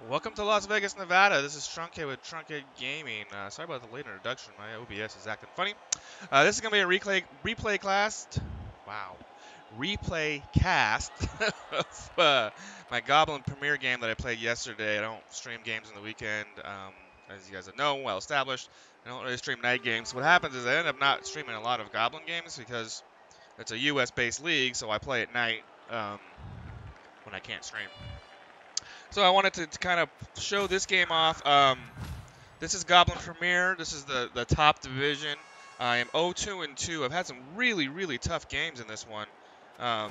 Welcome to Las Vegas, Nevada. This is Trunkhead with Trunkhead Gaming. Sorry about the late introduction. My OBS is acting funny. This is going to be a replay class. Wow. Replay cast of my GOBBLN Premier game that I played yesterday. I don't stream games on the weekend. As you guys know, well established. I don't really stream night games. What happens is I end up not streaming a lot of GOBBLN games because it's a US-based league, so I play at night when I can't stream. So I wanted to kind of show this game off. This is GOBBLN Premier. This is the top division. I am 0-2-2. I've had some really tough games in this one. I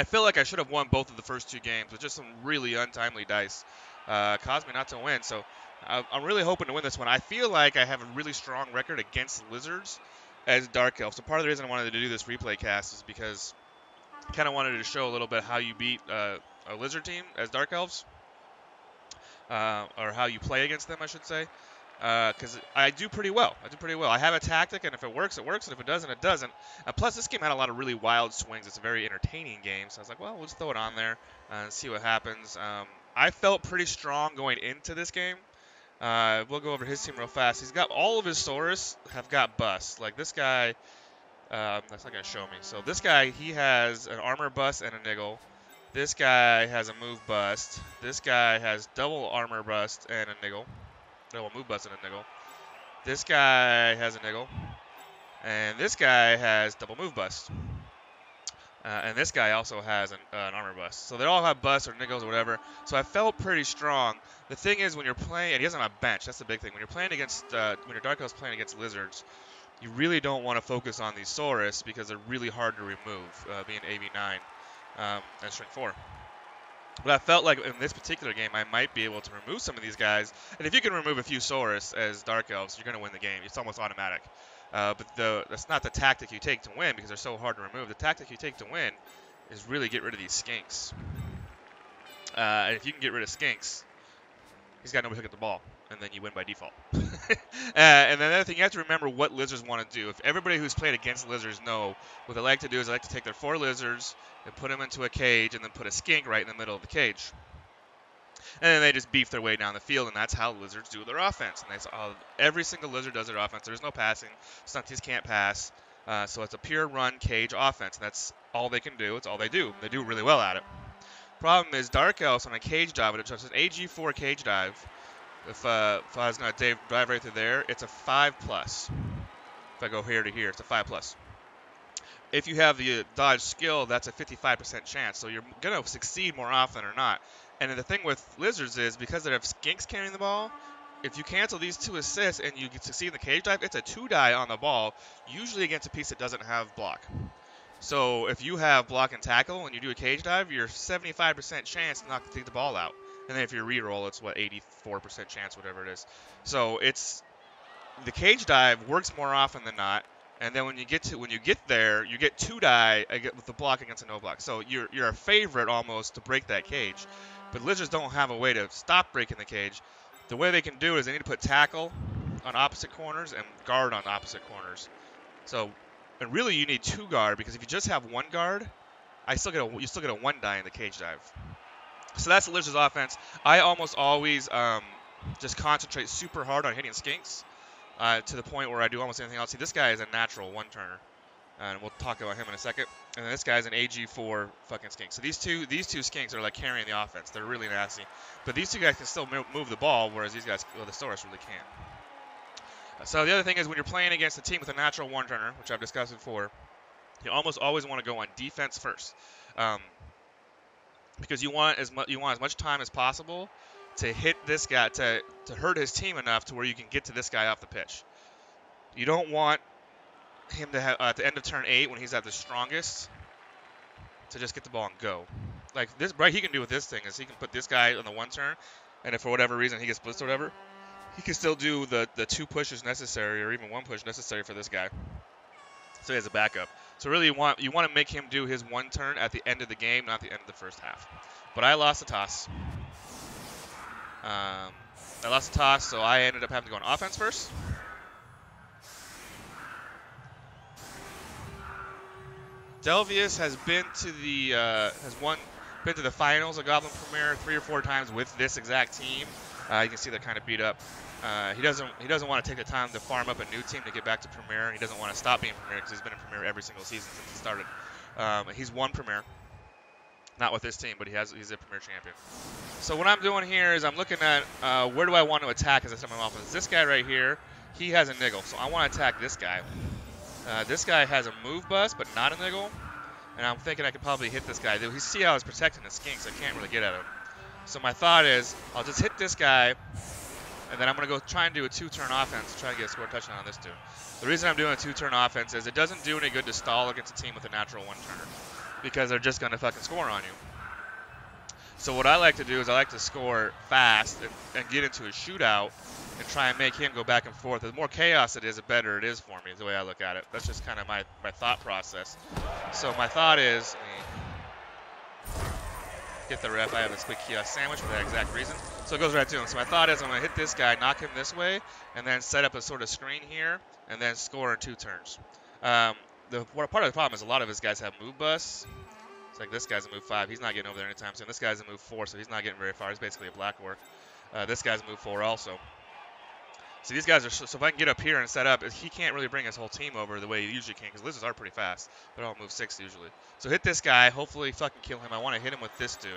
feel like I should have won both of the first two games with just some really untimely dice. Caused me not to win. So I'm really hoping to win this one. I feel like I have a really strong record against lizards as Dark Elves. So part of the reason I wanted to do this replay cast is because I kind of wanted to show a little bit how you beat a lizard team as Dark Elves, or how you play against them, I should say, because I do pretty well. I have a tactic, and if it works, it works, and if it doesn't, it doesn't. Plus, this game had a lot of really wild swings. It's a very entertaining game, so I was like, well, we'll just throw it on there and see what happens. I felt pretty strong going into this game. We'll go over his team real fast. He's got all of his Saurus have got busts. Like this guy, that's not going to show me. So this guy, he has an armor bust and a niggle. This guy has a move bust. This guy has double armor bust and a niggle. Double move bust and a niggle. This guy has a niggle. And this guy has double move bust. And this guy also has an armor bust. So they all have busts or niggles or whatever. So I felt pretty strong. The thing is, when you're playing, and he doesn't have a bench, that's the big thing. When you're playing against, when your Dark Elves playing against lizards, you really don't want to focus on these Saurus because they're really hard to remove, being AV9 and Shrink 4. But I felt like in this particular game, I might be able to remove some of these guys. And if you can remove a few Saurus as Dark Elves, you're going to win the game. It's almost automatic. But that's not the tactic you take to win because they're so hard to remove. The tactic you take to win is really get rid of these skinks. And if you can get rid of skinks, he's got nobody to get the ball, and then you win by default. And then the other thing, you have to remember what lizards want to do. If everybody who's played against lizards know, what they like to do is they like to take their 4 lizards and put them into a cage and then put a skink right in the middle of the cage. And then they just beef their way down the field, and that's how lizards do their offense. And that's every single lizard does their offense. There's no passing. Stunties can't pass. So it's a pure run cage offense. And that's all they can do. It's all they do. They do really well at it. Problem is, Dark Elves on a cage dive, it's an AG4 cage dive. If I was going to dive right through there, it's a 5+. If I go here to here, it's a 5+. If you have the dodge skill, that's a 55% chance. So you're going to succeed more often or not. And the thing with lizards is, because they have skinks carrying the ball, if you cancel these 2 assists and you succeed in the cage dive, it's a 2 die on the ball, usually against a piece that doesn't have block. So if you have block and tackle and you do a cage dive, you're 75% chance to not take the ball out. And then if you reroll, it's what, 84% chance, whatever it is. So it's the cage dive works more often than not. And then when you get there, you get 2 die with the block against a no block. So you're a favorite almost to break that cage. But lizards don't have a way to stop breaking the cage. The way they can do it is they need to put tackle on opposite corners and guard on opposite corners. So, and really you need 2 guard, because if you just have 1 guard, you still get a 1 die in the cage dive. So that's the lizard's offense. I almost always just concentrate super hard on hitting skinks. To the point where I do almost anything else. See, this guy is a natural 1-turner, and we'll talk about him in a second. And then this guy's an AG4 fucking skink. So these two skinks are like carrying the offense. They're really nasty. But these 2 guys can still move the ball, whereas these guys, well, the Saurus really can't. So the other thing is, when you're playing against a team with a natural 1-turner, which I've discussed before, you almost always want to go on defense first, because you want as much time as possible to hit this guy, to hurt his team enough to where you can get to this guy off the pitch. You don't want him to have, at the end of turn 8, when he's at the strongest, to just get the ball and go. Like this, right? He can do with this thing is he can put this guy on the 1 turn, and if for whatever reason he gets blitzed or whatever, he can still do the 2 pushes necessary, or even 1 push necessary for this guy. So he has a backup. So really, you want to make him do his 1 turn at the end of the game, not the end of the first half. But I lost the toss. I lost the toss, so I ended up having to go on offense first. Delvius has been to the has won been to the finals of Goblin Premier 3 or 4 times with this exact team. You can see they're kind of beat up. He doesn't want to take the time to farm up a new team to get back to Premier. He doesn't want to stop being Premier because he's been in Premier every single season since he started. He's won Premier, not with this team, but he's a Premier champion. So what I'm doing here is I'm looking at where do I want to attack as I start my offense. This guy right here, he has a niggle, so I want to attack this guy. This guy has a move bust, but not a niggle, and I'm thinking I could probably hit this guy. You see how he's protecting the skink, so I can't really get at him. So my thought is I'll just hit this guy, and then I'm going to go try and do a 2-turn offense to try and get a score touchdown on this dude. The reason I'm doing a 2-turn offense is it doesn't do any good to stall against a team with a natural 1-turner because they're just going to fucking score on you. So what I like to do is I like to score fast and get into a shootout and try and make him go back and forth. The more chaos it is, the better it is for me, is the way I look at it. That's just kind of my thought process. So my thought is, get the ref, I have this quick kiosk sandwich for that exact reason. So it goes right to him. So my thought is I'm going to hit this guy, knock him this way, and then set up a sort of screen here, and then score in 2 turns. Part of the problem is a lot of his guys have move busts. It's like this guy's a move 5. He's not getting over there anytime soon. This guy's a move 4, so he's not getting very far. He's basically a black work. This guy's a move 4 also. So these guys are, so if I can get up here and set up, he can't really bring his whole team over the way he usually can, because lizards are pretty fast. They're all move 6 usually. So hit this guy, hopefully fucking kill him. I want to hit him with this dude.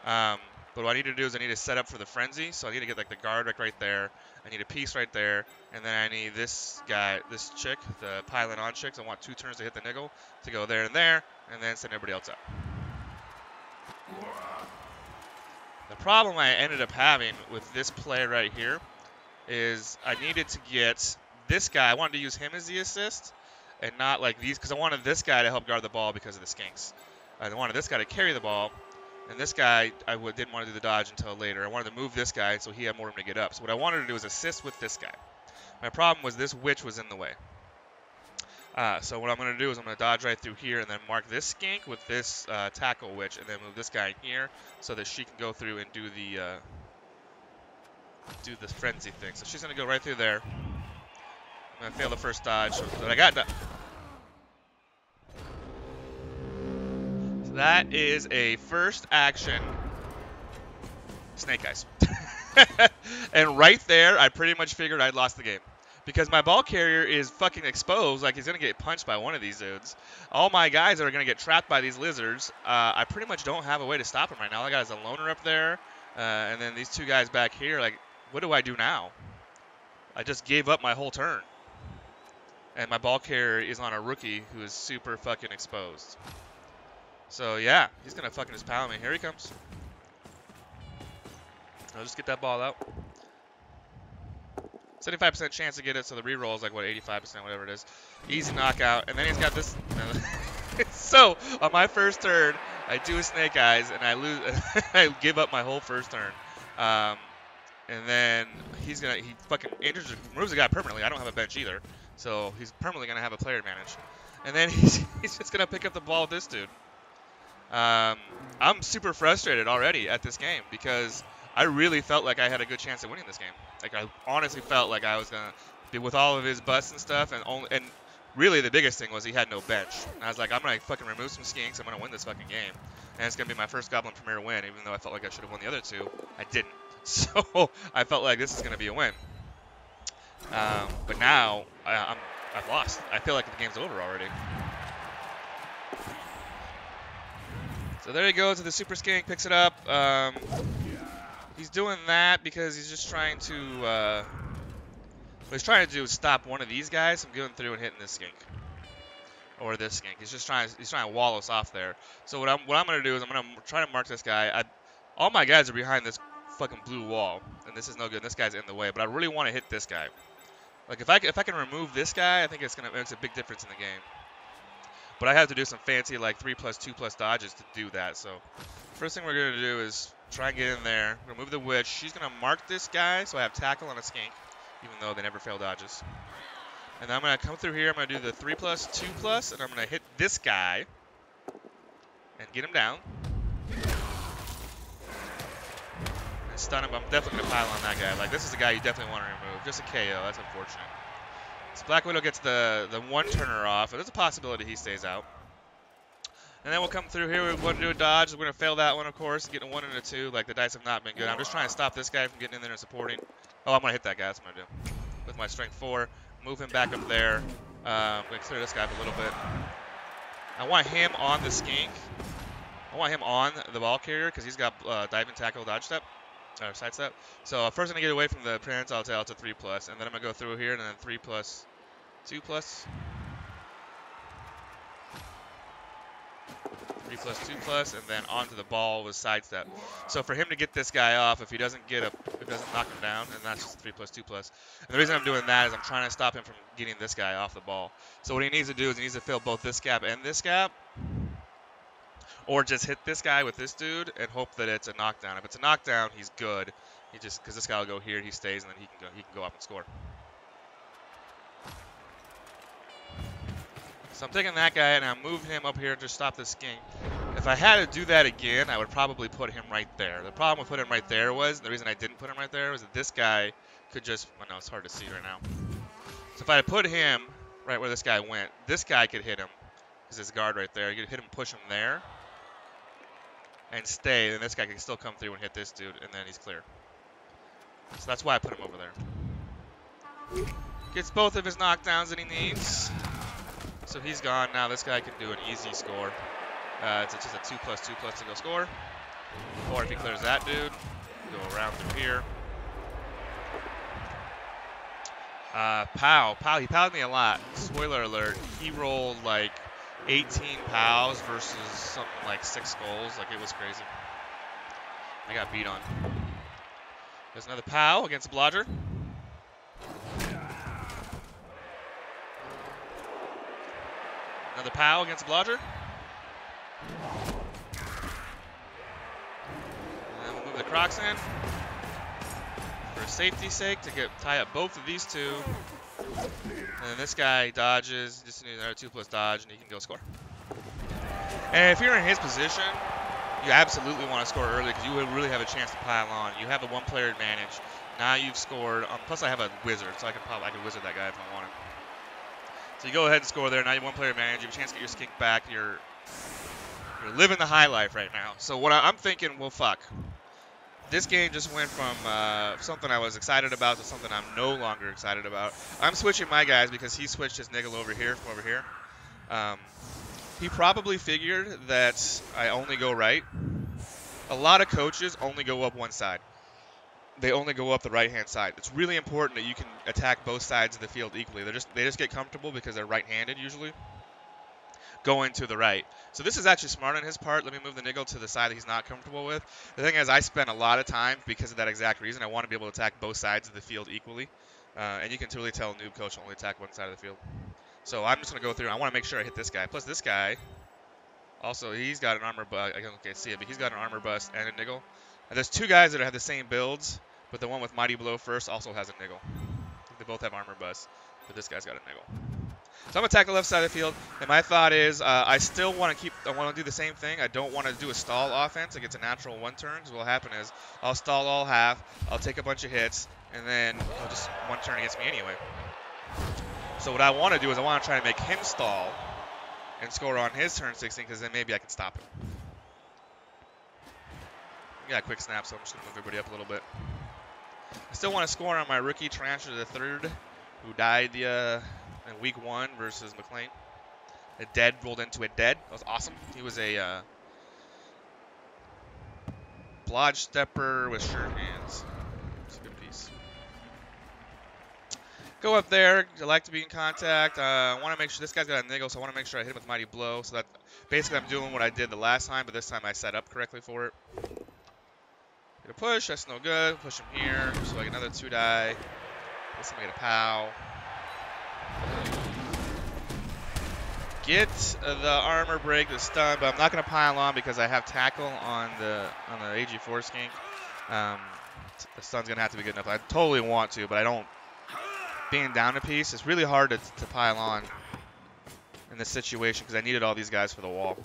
But what I need to do is I need to set up for the frenzy. So I need to get like the guard right there. I need a piece right there. And then I need this guy, this chick, the pylon on chicks. I want 2 turns to hit the niggle to go there, and then send everybody else up. The problem I ended up having with this play right here is I needed to get this guy. I wanted to use him as the assist and not like these, because I wanted this guy to help guard the ball because of the skinks. I wanted this guy to carry the ball, and this guy didn't want to do the dodge until later. I wanted to move this guy so he had more room to get up. So what I wanted to do was assist with this guy. My problem was this witch was in the way. So what I'm going to do is I'm going to dodge right through here and then mark this skink with this tackle witch, and then move this guy in here so that she can go through and do the frenzy thing. So she's going to go right through there. I'm going to fail the first dodge, but I got that. So that is a first action snake eyes. And right there, I pretty much figured I'd lost the game. Because my ball carrier is fucking exposed, like he's going to get punched by one of these dudes. All my guys are going to get trapped by these lizards. I pretty much don't have a way to stop him right now. All I got is a loner up there, and then these 2 guys back here. Like, what do I do now? I just gave up my whole turn. And my ball carrier is on a rookie who is super fucking exposed. So, yeah, he's going to fucking just pound me. Here he comes. I'll just get that ball out. 75% chance to get it, so the reroll is like, what, 85%, whatever it is. Easy knockout. And then he's got this. So, on my first turn, I do a snake eyes, and I lose. I give up my whole first turn. And then he fucking removes the guy permanently. I don't have a bench either, so he's permanently going to have a player advantage. And then he's just going to pick up the ball with this dude. I'm super frustrated already at this game because I really felt like I had a good chance of winning this game. Like, I honestly felt like I was going to be with all of his busts and stuff, and really the biggest thing was he had no bench. And I was like, I'm going to fucking remove some skinks. I'm going to win this fucking game. And it's going to be my first Goblin Premier win, even though I felt like I should have won the other 2. I didn't. So I felt like this is going to be a win. But now I've lost. I feel like the game's over already. So there he goes to the super skink, picks it up. He's doing that because he's just trying to, what he's trying to do is stop one of these guys from going through and hitting this skink. Or this skink. He's trying to wall us off there. So what I'm going to do is I'm going to try to mark this guy. All my guys are behind this fucking blue wall, and this is no good. This guy's in the way, but I really want to hit this guy. Like, if I can remove this guy, I think it's going to make a big difference in the game. But I have to do some fancy, like, 3+2+ dodges to do that. So first thing we're going to do is try and get in there. Remove the witch. She's going to mark this guy, so I have tackle on a skink, even though they never fail dodges. And then I'm going to come through here. I'm going to do the 3+2+, and I'm going to hit this guy and get him down. And stun him. I'm definitely going to pile on that guy. Like, this is a guy you definitely want to remove. Just a KO. That's unfortunate. So Black Widow gets the 1-turner off. There's a possibility he stays out. And then we'll come through here. We're going to do a dodge. We're going to fail that one, of course. Getting a 1 and a 2. Like, the dice have not been good. I'm just trying to stop this guy from getting in there and supporting. Oh, I'm going to hit that guy. That's what I'm going to do. With my strength 4. Move him back up there. I'm going to clear this guy up a little bit. I want him on the skink. I want him on the ball carrier because he's got diving, tackle, dodge step. Or side step. So first I'm going to get away from the prehensile tail to 3+. And then I'm going to go through here and then 3+, 2+. 3+, 2+, and then onto the ball with sidestep. So for him to get this guy off, if he doesn't knock him down, and that's just 3+, 2+. And the reason I'm doing that is I'm trying to stop him from getting this guy off the ball. So what he needs to do is he needs to fill both this gap and this gap, or just hit this guy with this dude and hope that it's a knockdown. If it's a knockdown, he's good. He just because this guy will go here, he stays, and then he can go up and score. So I'm taking that guy and I'm moving him up here to stop this skink. If I had to do that again, I would probably put him right there. The problem with putting him right there was, the reason I didn't put him right there was that this guy could just, well, no, it's hard to see right now. So if I had put him right where this guy went, this guy could hit him, because his guard right there. You could hit him, push him there, and stay, then this guy can still come through and hit this dude, and then he's clear. So that's why I put him over there. Gets both of his knockdowns that he needs. So he's gone. Now this guy can do an easy score. It's just a 2+, 2+ to go score. Or if he clears that dude, go around through here. Pow, he powed me a lot. Spoiler alert, he rolled like 18 pows versus something like 6 skulls. Like, it was crazy. I got beat on. There's another pow against Blodger. Another pow against Blodger. And then we'll move the Crocs in for safety's sake to tie up both of these two. And then this guy dodges, just needs another 2+ dodge, and he can go score. And if you're in his position, you absolutely want to score early because you would really have a chance to pile on. You have a 1-player advantage. Now you've scored. Plus, I have a wizard, so I can wizard that guy if I want him. So you go ahead and score there. Now you have 1-player advantage. You have a chance to get your skink back. You're living the high life right now. So what I'm thinking, well, fuck. This game just went from something I was excited about to something I'm no longer excited about. I'm switching my guys because he switched his niggle over here from over here. He probably figured that I only go right. A lot of coaches only go up one side. They only go up the right-hand side. It's really important that you can attack both sides of the field equally. They just get comfortable because they're right-handed usually, going to the right. So this is actually smart on his part. Let me move the niggle to the side that he's not comfortable with. The thing is, I spent a lot of time because of that exact reason. I want to be able to attack both sides of the field equally. And you can totally tell a noob coach only attack one side of the field. So I'm just going to go through. I want to make sure I hit this guy. Plus this guy, also, he's got an armor bust. I can't see it, but he's got an armor bust and a niggle. And there's 2 guys that have the same builds, but the one with Mighty Blow first also has a niggle. They both have armor bust, but this guy's got a niggle. So I'm going to attack the left side of the field, and my thought is I still want to do the same thing. I don't want to do a stall offense. It gets a natural 1 turn, because what will happen is I'll stall all half, I'll take a bunch of hits, and then he'll just 1 turn against me anyway. So what I want to do is I want to try to make him stall and score on his turn 16, because then maybe I can stop him. Yeah, quick snap, so I'm just going to move everybody up a little bit. I still want to score on my rookie Transfer III, who died in week 1 versus McLean. A dead rolled into a dead. That was awesome. He was a Blodge Stepper with sure hands. It's a good piece. Go up there. I like to be in contact. I want to make sure this guy's got a niggle, so I want to make sure I hit him with Mighty Blow. So that basically I'm doing what I did the last time, but this time I set up correctly for it. Get a push. That's no good. Push him here. So I get another 2 die. This time I get a pow. Get the armor break, the stun, but I'm not going to pile on because I have tackle on the AG4 skink. The stun's going to have to be good enough. I totally want to, but I don't. Being down a piece, it's really hard to pile on in this situation because I needed all these guys for the wall.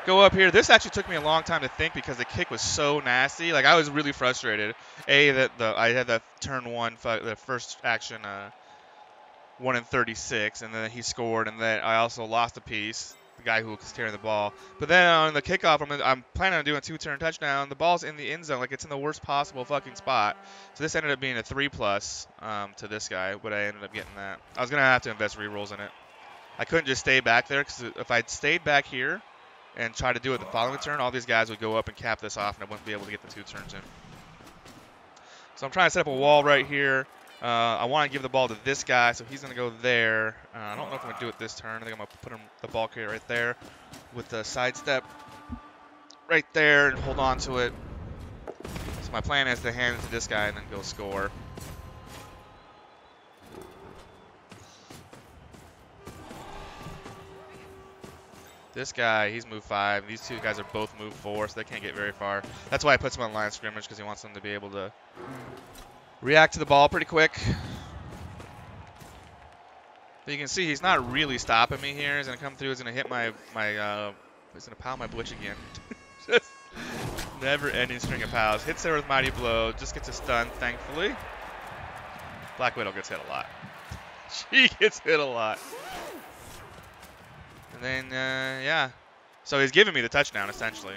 Go up here. This actually took me a long time to think because the kick was so nasty. Like, I was really frustrated. I had that turn 1, the first action, 1 in 36, and then he scored, and then I also lost a piece. the guy who was carrying the ball. But then on the kickoff, I'm planning on doing a 2-turn touchdown. The ball's in the end zone, like it's in the worst possible fucking spot. So this ended up being a 3+ to this guy, but I ended up getting that. I was gonna have to invest rerolls in it. I couldn't just stay back there, because if I'd stayed back here and tried to do it the following turn, all these guys would go up and cap this off, and I wouldn't be able to get the 2 turns in. So I'm trying to set up a wall right here. I want to give the ball to this guy, so he's going to go there. I don't know if I'm going to do it this turn. I think I'm going to put the ball carrier right there with the sidestep right there and hold on to it. So my plan is to hand it to this guy and then go score. This guy, he's move 5. These 2 guys are both move 4, so they can't get very far. That's why I put him on line of scrimmage, because he wants them to be able to react to the ball pretty quick. But you can see he's not really stopping me here. He's going to come through. He's going to hit he's going to pound my blitz again. Just never-ending string of pows. Hits there with Mighty Blow. Just gets a stun, thankfully. Black Widow gets hit a lot. She gets hit a lot. And then, yeah. So he's giving me the touchdown, essentially.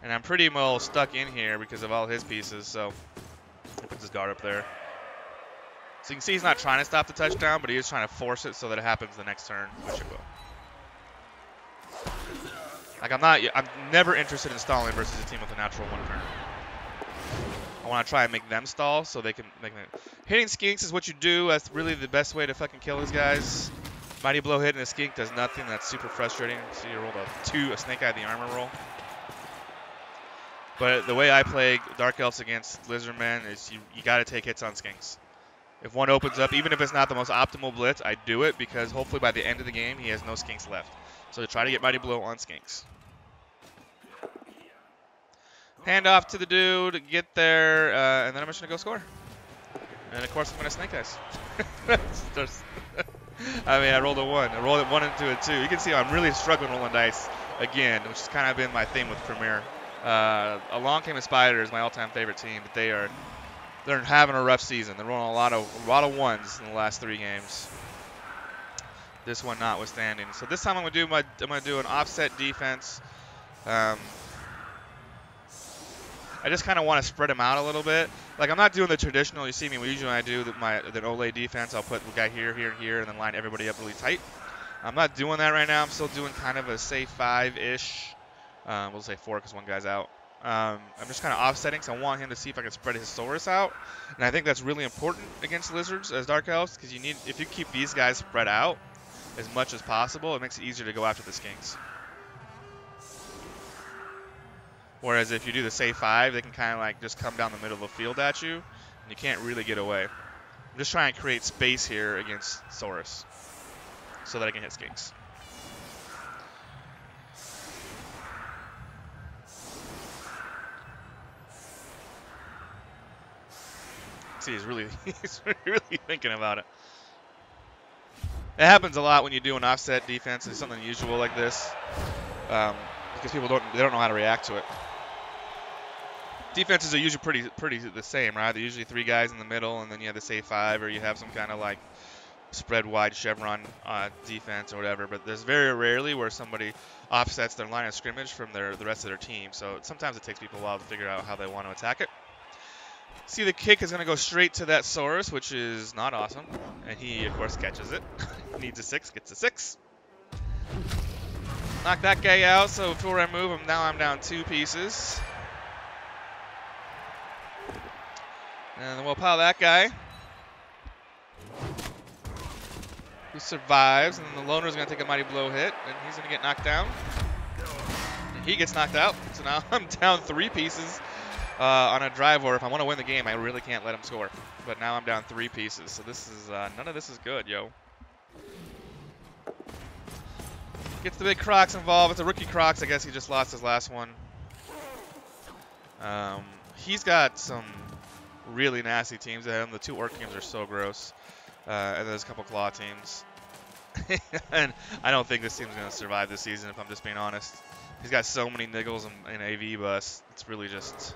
And I'm pretty well stuck in here because of all his pieces, so he puts his guard up there. So you can see he's not trying to stop the touchdown, but he is trying to force it so that it happens the next turn, which it will. Like, I'm never interested in stalling versus a team with a natural 1 turn. I want to try and make them stall so they can make it. Hitting skinks is what you do. That's really the best way to fucking kill these guys. Mighty Blow hitting a skink does nothing. That's super frustrating. So you rolled a Snake Eye the armor roll. But the way I play Dark Elves against Lizardmen is you got to take hits on skinks. If one opens up, even if it's not the most optimal blitz, I do it because hopefully by the end of the game he has no skinks left. So try to get Mighty Blow on skinks. Hand off to the dude, get there, and then I'm just going to go score. And, of course, I'm going to Snake Eyes. I mean, I rolled a 1. I rolled it 1 into a 2. You can see I'm really struggling rolling dice again, which has kind of been my theme with Premier. Along Came a Spider is my all-time favorite team, but they're having a rough season. They're rolling a lot of 1s in the last 3 games. This one notwithstanding. So this time I'm going to do an offset defense. I just kind of want to spread them out a little bit. Like, I'm not doing the traditional, you see me, usually when I do the Olay defense, I'll put the guy here, here, here, and then line everybody up really tight. I'm not doing that right now. I'm still doing kind of a, say, 5-ish. We'll say 4 because one guy's out. I'm just kind of offsetting, so I want him to see if I can spread his Saurus out. And I think that's really important against Lizards as Dark Elves, because if you keep these guys spread out as much as possible, it makes it easier to go after the skinks. Whereas if you do the say 5, they can kind of like just come down the middle of the field at you, and you can't really get away. I'm just trying to create space here against Saurus so that I can hit skinks. See, he's really thinking about it. It happens a lot when you do an offset defense. It's something unusual like this because people don't know how to react to it. Defenses are usually pretty the same, right? They're usually 3 guys in the middle, and then you have the say 5, or you have some kind of like spread wide chevron defense or whatever. But there's very rarely where somebody offsets their line of scrimmage from the rest of their team. So sometimes it takes people a while to figure out how they want to attack it. See, the kick is going to go straight to that Saurus, which is not awesome. And he, of course, catches it. Needs a 6, gets a 6. Knock that guy out, so before I move him, now I'm down 2 pieces. And then we'll pile that guy, who survives, and then the loner's going to take a Mighty Blow hit, and he's going to get knocked down. And he gets knocked out, so now I'm down 3 pieces on a drive, or if I want to win the game, I really can't let him score. But now I'm down 3 pieces, so this is none of this is good, yo. Gets the big Crocs involved. It's a rookie Crocs. I guess he just lost his last one. He's got some really nasty teams at him. The 2 Orc teams are so gross. And there's a couple Claw teams. And I don't think this team's going to survive this season, if I'm just being honest. He's got so many niggles and AV busts. It's really just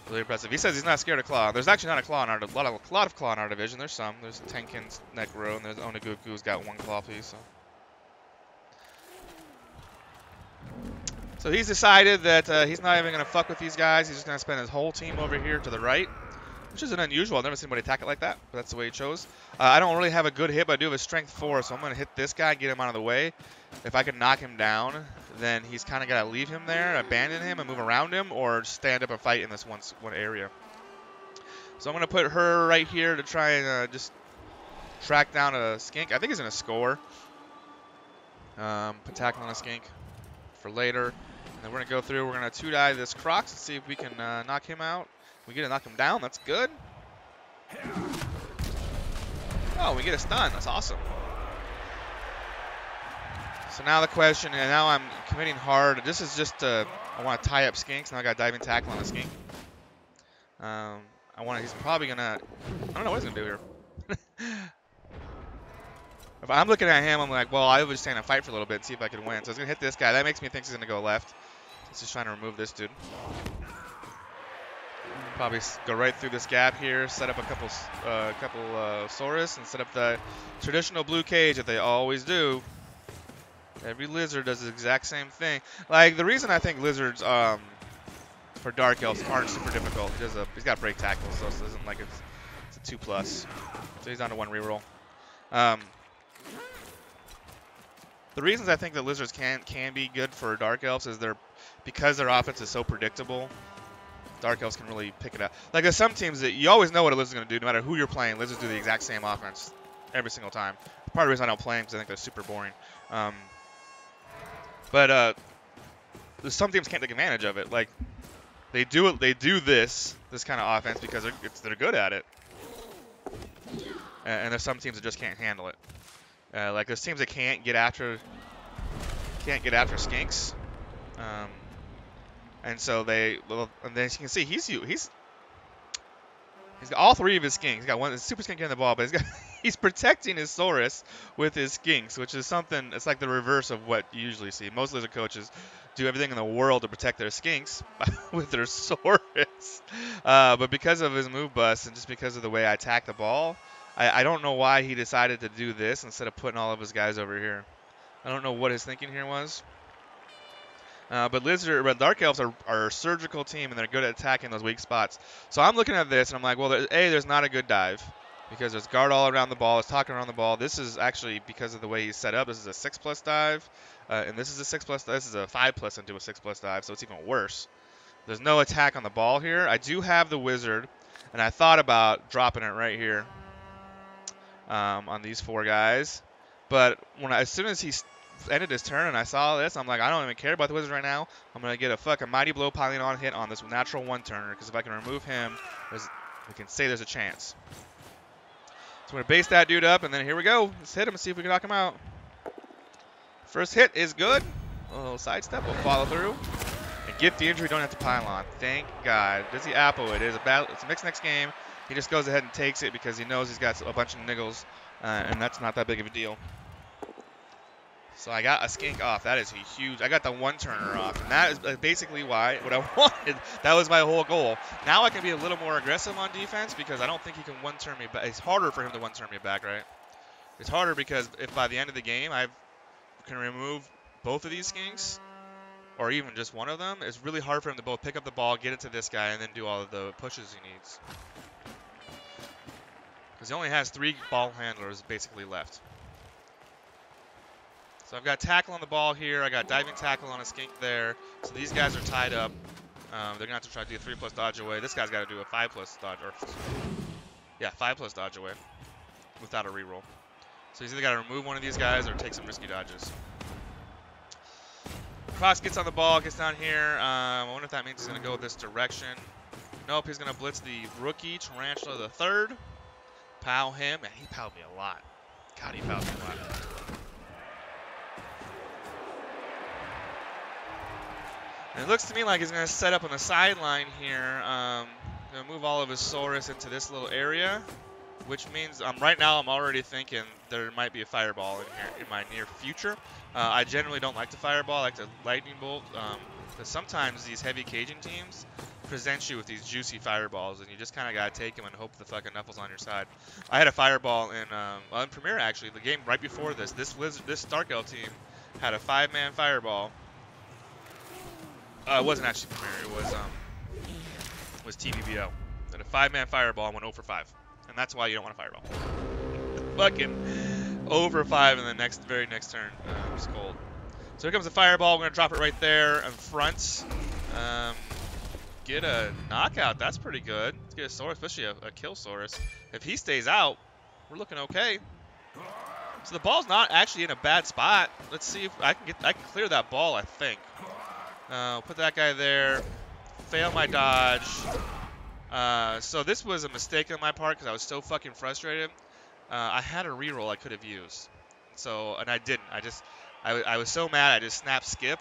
Really impressive. He says he's not scared of Claw. There's actually not a Claw in our a lot of Claw in our division. There's some. There's Tenkin's Necro, and there's Onaguku's got 1 Claw piece. So he's decided that he's not even going to fuck with these guys. He's just going to spend his whole team over here to the right, which isn't unusual. I've never seen anybody attack it like that, but that's the way he chose. I don't really have a good hit, but I do have a strength 4, so I'm going to hit this guy, get him out of the way. If I can knock him down, then he's kind of got to leave him there, abandon him, and move around him, or stand up and fight in this one area. So I'm going to put her right here to try and just track down a skink. I think he's going to score. Put tackle on a skink for later. And then we're going to go through. We're going to 2-die this Crocs and see if we can knock him out. We get to knock him down. That's good. Oh, we get a stun. That's awesome. So now the question, and now I'm committing hard. This is just I want to tie up skinks. Now I got diving tackle on a skink. He's probably gonna. I don't know what he's gonna do here. If I'm looking at him, I'm like, well, I would just stand and fight for a little bit and see if I can win. So he's gonna hit this guy. That makes me think he's gonna go left. He's just trying to remove this dude. Probably go right through this gap here, set up a couple Saurus, and set up the traditional blue cage that they always do. Every lizard does the exact same thing. Like, the reason I think lizards for Dark Elves aren't super difficult, he's got break tackles, so it isn't like it's a 2+. So he's down to 1 reroll. The reasons I think that lizards can be good for Dark Elves is because their offense is so predictable. Dark Elves can really pick it up. Like, there's some teams that you always know what a lizard's going to do, no matter who you're playing. Lizards do the exact same offense every single time. Part of the reason I don't play them is because I think they're super boring. But some teams can't take advantage of it. Like, they do this kind of offense because they're good at it. And there's some teams that just can't handle it. Like, there's teams that can't get after skinks. And so and then you can see he's got all 3 of his skinks. He's got one super skink in the ball, but he's protecting his Saurus with his skinks, which is something. It's like the reverse of what you usually see. Most lizard coaches do everything in the world to protect their skinks with their Saurus. But because of his move bust and just because of the way I attack the ball, I don't know why he decided to do this instead of putting all of his guys over here. I don't know what his thinking here was. But Dark Elves are a surgical team, and they're good at attacking those weak spots. So I'm looking at this, and I'm like, well, there's not a good dive because there's guard all around the ball. It's talking around the ball. This is actually, because of the way he's set up, this is a 6+ dive, and this is a 6+. This is a 5+ into a 6+ dive, so it's even worse. There's no attack on the ball here. I do have the wizard, and I thought about dropping it right here on these 4 guys. But as soon as he ended his turn and I saw this, I'm like, I don't even care about the wizard right now. I'm going to get a fucking Mighty Blow piling on hit on this natural 1-turner, because if I can remove him, we can say there's a chance. So I'm going to base that dude up, and then here we go. Let's hit him and see if we can knock him out. First hit is good. A little sidestep will follow through. And get the injury, don't have to pile on. Thank God. Does he Apple? It's a mixed next game. He just goes ahead and takes it because he knows he's got a bunch of niggles, and that's not that big of a deal. So I got a skink off. That is huge. I got the 1-turner off, and that is basically what I wanted. That was my whole goal. Now I can be a little more aggressive on defense because I don't think he can 1-turn me back. It's harder for him to 1-turn me back, right? It's harder because if by the end of the game I can remove both of these skinks, or even just one of them, it's really hard for him to both pick up the ball, get it to this guy, and then do all of the pushes he needs. Because he only has 3 ball handlers basically left. So I've got tackle on the ball here. I got diving tackle on a skink there. So these guys are tied up. They're going to have to try to do a 3+ dodge away. This guy's got to do a 5+ dodge. Yeah, 5+ dodge away without a reroll. So he's either got to remove one of these guys or take some risky dodges. Cross gets on the ball, gets down here. I wonder if that means he's going to go this direction. Nope, he's going to blitz the rookie, Tarantula the 3rd. Pow him, and he powed me a lot. God, he powed me a lot. And it looks to me like he's going to set up on the sideline here. Going to move all of his Saurus into this little area, which means right now I'm already thinking there might be a fireball in here in my near future. I generally don't like to fireball. I like to lightning bolt. Because sometimes these heavy Cajun teams, presents you with these juicy fireballs, and you just kind of gotta take them and hope the fucking Knuffle's on your side. I had a fireball in well, in Premier actually, the game right before this. This Dark Elf team had a 5-man fireball. It wasn't actually Premier. It was TBBO. And a 5-man fireball and went 0 for 5, and that's why you don't want a fireball. Fucking 0 for 5 in the very next turn. It's cold. So here comes the fireball. We're gonna drop it right there in front. Get a knockout. That's pretty good. Let's get a Saurus, especially a kill Saurus. If he stays out, we're looking okay. So the ball's not actually in a bad spot. Let's see if I can clear that ball. I think. Put that guy there. Fail my dodge. So this was a mistake on my part because I was so fucking frustrated. I had a reroll I could have used. And I didn't. I was so mad. I just snapped skip.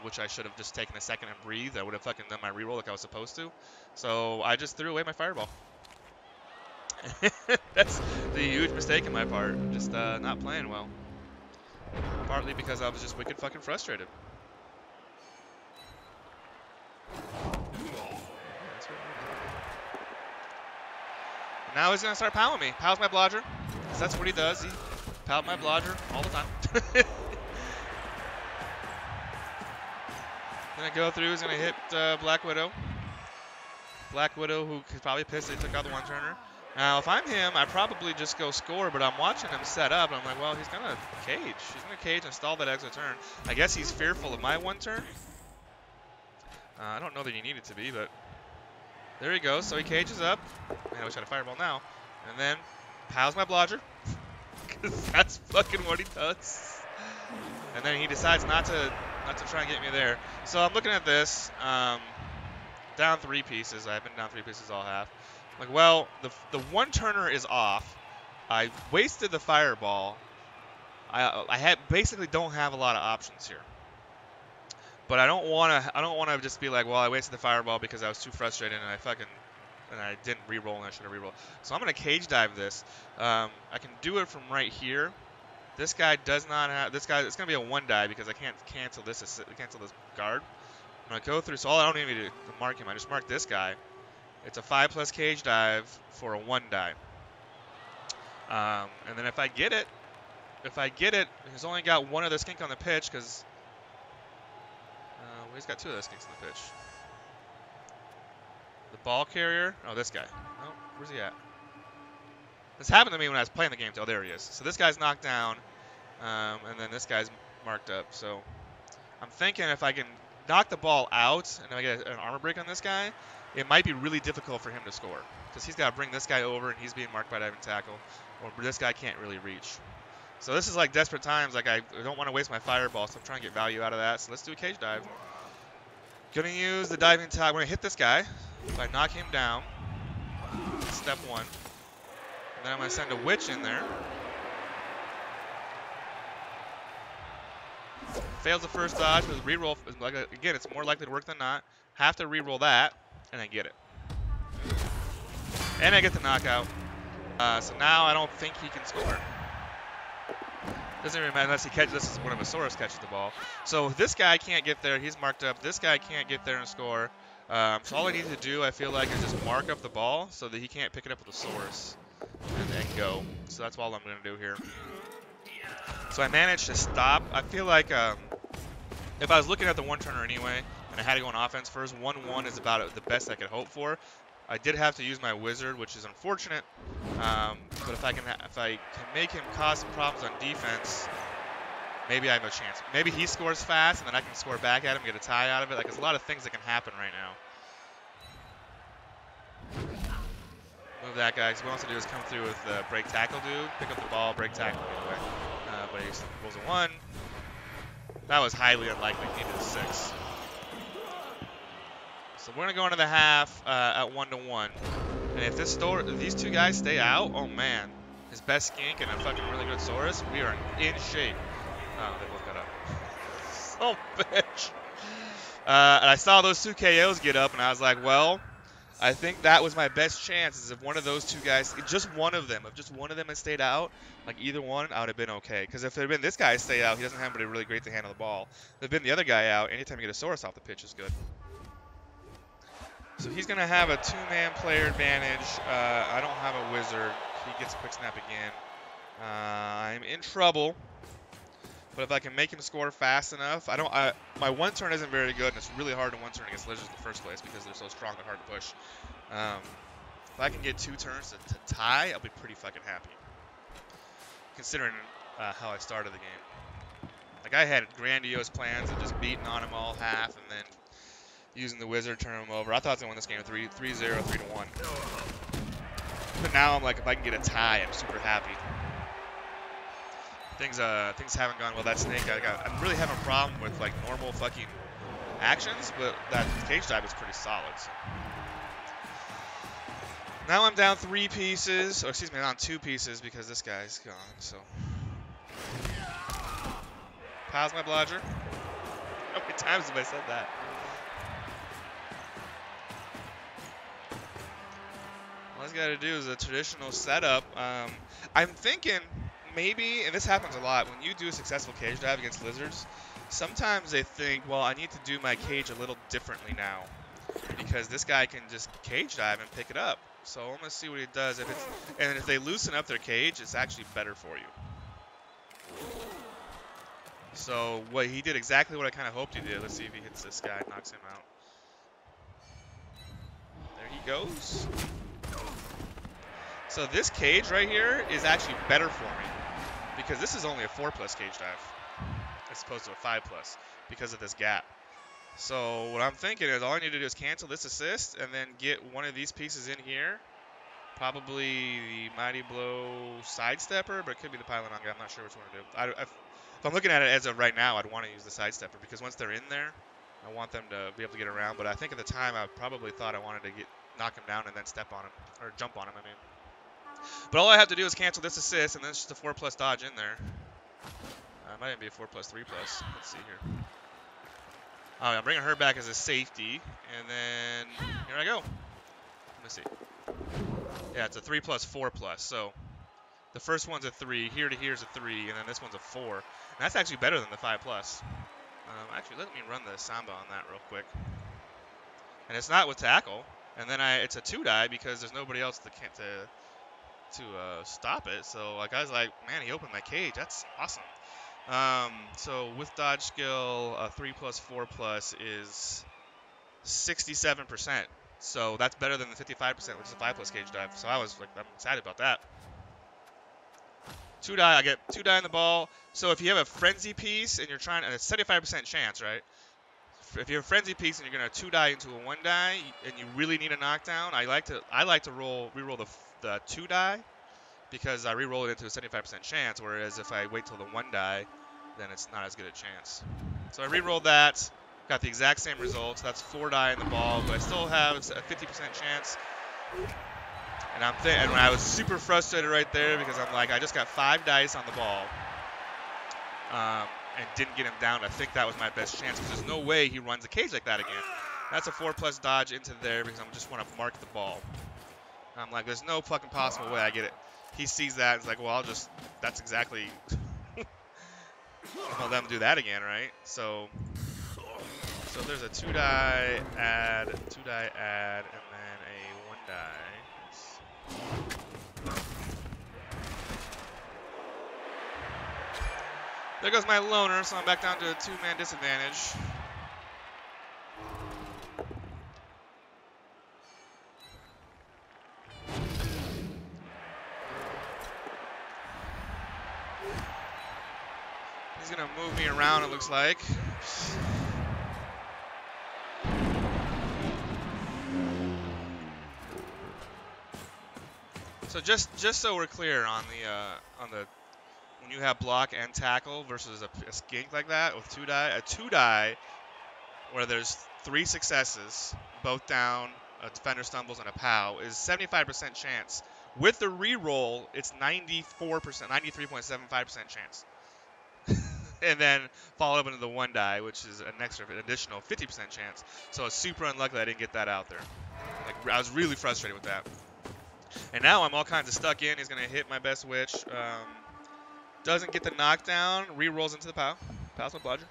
Which I should have just taken a second and breathed. I would have fucking done my reroll like I was supposed to. So I just threw away my fireball. That's the huge mistake on my part. Just not playing well. Partly because I was just wicked fucking frustrated. Now he's gonna start palling me. Pals my blodger. Because that's what he does. He pals my blodger all the time. Gonna go through, he's gonna hit Black Widow. Black Widow, who is probably pissed they took out the one-turner. Now, if I'm him, I probably just go score, but I'm watching him set up, and I'm like, well, he's gonna cage. He's gonna cage and stall that extra turn. I guess he's fearful of my one turn. I don't know that he needed to be, but there he goes. So he cages up. Man, I wish I had a fireball now. And then pals my blodger, because that's fucking what he does. And then he decides not to try and get me there. So I'm looking at this, down 3 pieces. I've been down 3 pieces all half. Like, well, the one-turner is off. I wasted the fireball. I basically don't have a lot of options here. But I don't want to just be like, well, I wasted the fireball because I was too frustrated and I didn't re-roll and I should have re-rolled. So I'm going to cage dive this. I can do it from right here. This guy does not have this guy. It's gonna be a 1-die because I can't cancel this guard. I'm gonna go through. So all I don't even need to mark him. I just mark this guy. It's a 5+ cage dive for a 1-die. And then if I get it, he's only got 1 of the skink on the pitch because he's got 2 of the skinks on the pitch. The ball carrier. Oh, this guy. Oh, where's he at? This happened to me when I was playing the game. Oh, there he is. So this guy's knocked down, and then this guy's marked up. So I'm thinking if I can knock the ball out and I get an armor break on this guy, it might be really difficult for him to score because he's got to bring this guy over and he's being marked by diving tackle, or this guy can't really reach. So this is like desperate times. Like I don't want to waste my fireball, so I'm trying to get value out of that. So let's do a cage dive. Gonna use the diving tackle. I'm gonna hit this guy. If I knock him down, step 1. Then I'm going to send a witch in there. Fails the first dodge, but reroll, again, it's more likely to work than not. Have to reroll that, and then get it. And I get the knockout. So now I don't think he can score. Doesn't even matter unless he catches this. Is one of a Saurus catches the ball. So this guy can't get there. He's marked up. This guy can't get there and score. So all I need to do, I feel like, is just mark up the ball so that he can't pick it up with a Saurus. And then go. So that's all I'm going to do here. So I managed to stop. I feel like if I was looking at the one-turner anyway, and I had to go on offense first, 1-1 is about the best I could hope for. I did have to use my wizard, which is unfortunate. But if I can make him cause some problems on defense, maybe I have a chance. Maybe he scores fast, and then I can score back at him, get a tie out of it. Like, there's a lot of things that can happen right now. Move that guy. So what he wants to do is come through with the break tackle dude, pick up the ball, break tackle anyway. But he rolls a 1. That was highly unlikely. He needed a 6. So we're gonna go into the half at 1-1. And if these 2 guys stay out, oh man, his best skink and a fucking really good Saurus, we are in shape. Oh, they both got up. Oh, bitch. And I saw those 2 KOs get up, and I was like, well, I think that was my best chance, is if one of those 2 guys, just one of them, if just one of them had stayed out, like either one, I would have been okay. Because if it had been this guy stayed out, he doesn't have anybody really great to handle the ball. If it had been the other guy out, anytime you get a Saurus off the pitch is good. So he's going to have a 2-man player advantage. I don't have a wizard. He gets a quick snap again. I'm in trouble. But if I can make him score fast enough, my one turn isn't very good, and it's really hard to one turn against lizards in the first place because they're so strong they're hard to push. If I can get 2 turns to tie, I'll be pretty fucking happy, considering how I started the game. Like, I had grandiose plans of just beating on him all half and then using the wizard, turn him over. I thought I was going to win this game 3-0, 3-1. But now I'm like, if I can get a tie, I'm super happy. Things haven't gone well. That snake, I'm really having a problem with like normal fucking actions, but that cage dive is pretty solid. So. Now I'm down 3 pieces, or excuse me, down 2 pieces because this guy's gone. So, pause my blodger. How many times have I said that? All he's got to do is a traditional setup. I'm thinking. Maybe, and this happens a lot, when you do a successful cage dive against lizards, sometimes they think, well, I need to do my cage a little differently now because this guy can just cage dive and pick it up. So I'm going to see what he does. And if they loosen up their cage, it's actually better for you. So what he did exactly what I kind of hoped he did. Let's see if he hits this guy, knocks him out. There he goes. So this cage right here is actually better for me because this is only a 4+ cage dive as opposed to a 5+ because of this gap. So what I'm thinking is all I need to do is cancel this assist and then get one of these pieces in here. Probably the Mighty Blow Sidestepper, but it could be the Pylon on guy. I'm not sure which one to do. If I'm looking at it as of right now, I'd want to use the Sidestepper because once they're in there, I want them to be able to get around. But I think at the time I probably thought I wanted to knock him down and then step on him, or jump on him, I mean. But all I have to do is cancel this assist, and then it's just a 4+ dodge in there. Might even be a 4+, 3+. Let's see here. Oh, I'm bringing her back as a safety, and then here I go. Let me see. Yeah, it's a 3+, 4+. So the first one's a 3, here to here is a 3, and then this one's a 4. And that's actually better than the 5+. Actually, let me run the Samba on that real quick. And it's not with tackle, and then it's a 2-die because there's nobody else to stop it. So like I was like, man, he opened my cage. That's awesome. So with dodge skill, 3+, 4+ is 67%. So that's better than the 55%, which is a 5+ cage dive. So I'm excited about that. 2-die, I get 2-die in the ball. So if you have a frenzy piece and you're trying, and it's 75% chance, right? If you have a frenzy piece and you're gonna 2-die into a 1-die and you really need a knockdown, I like to re-roll the 2-die because I re-roll it into a 75% chance. Whereas if I wait till the 1-die, then it's not as good a chance. So I re-rolled that, got the exact same results. That's 4-die in the ball, but I still have a 50% chance. And and I was super frustrated right there because I'm like, I just got 5 dice on the ball. And didn't get him down. I think that was my best chance because there's no way he runs a cage like that again. That's a 4+ dodge into there because I just want to mark the ball. And I'm like, there's no fucking possible way I get it. He sees that and is like, well, that's exactly, I'll let him do that again, right? So there's a 2-die add, and then a 1-die. There goes my loner, so I'm back down to a 2-man disadvantage. He's gonna move me around, it looks like. So just so we're clear on the when you have block and tackle versus a skink like that with 2-die, a 2-die where there's 3 successes, both down, a defender stumbles, and a POW, is 75% chance. With the reroll, it's 93.75% chance. And then follow up into the 1-die, which is an additional 50% chance. So it's super unlucky that I didn't get that out there. Like, I was really frustrated with that. And now I'm all kinds of stuck in. He's going to hit my best witch. Doesn't get the knockdown. Re-rolls into the POW. POW's my bludger.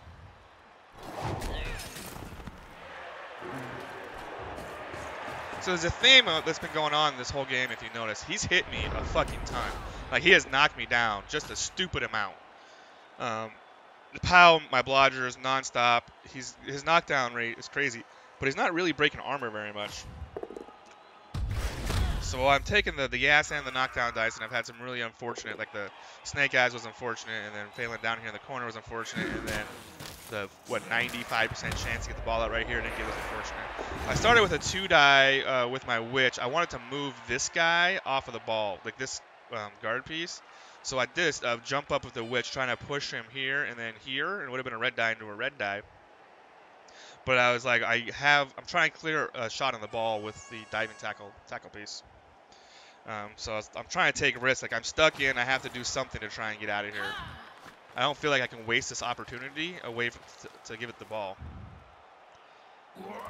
So there's a theme that's been going on this whole game, if you notice. He's hit me a fucking ton. Like, he has knocked me down just a stupid amount. The POW, my blodger is nonstop. His knockdown rate is crazy, but he's not really breaking armor very much. So I'm taking the Yas and the knockdown dice, and I've had some really unfortunate, like the Snake Eyes was unfortunate, and then failing down here in the corner was unfortunate, and then the, 95% chance to get the ball out right here didn't give us unfortunate. I started with a 2-die with my Witch. I wanted to move this guy off of the ball, like this guard piece. So I did jump up with the Witch, trying to push him here and then here, and it would have been a red die into a red die. But I was like, I'm trying to clear a shot on the ball with the diving tackle piece. So I'm trying to take risks. Like, I'm stuck in. I have to do something to try and get out of here. I don't feel like I can waste this opportunity away from to give it the ball.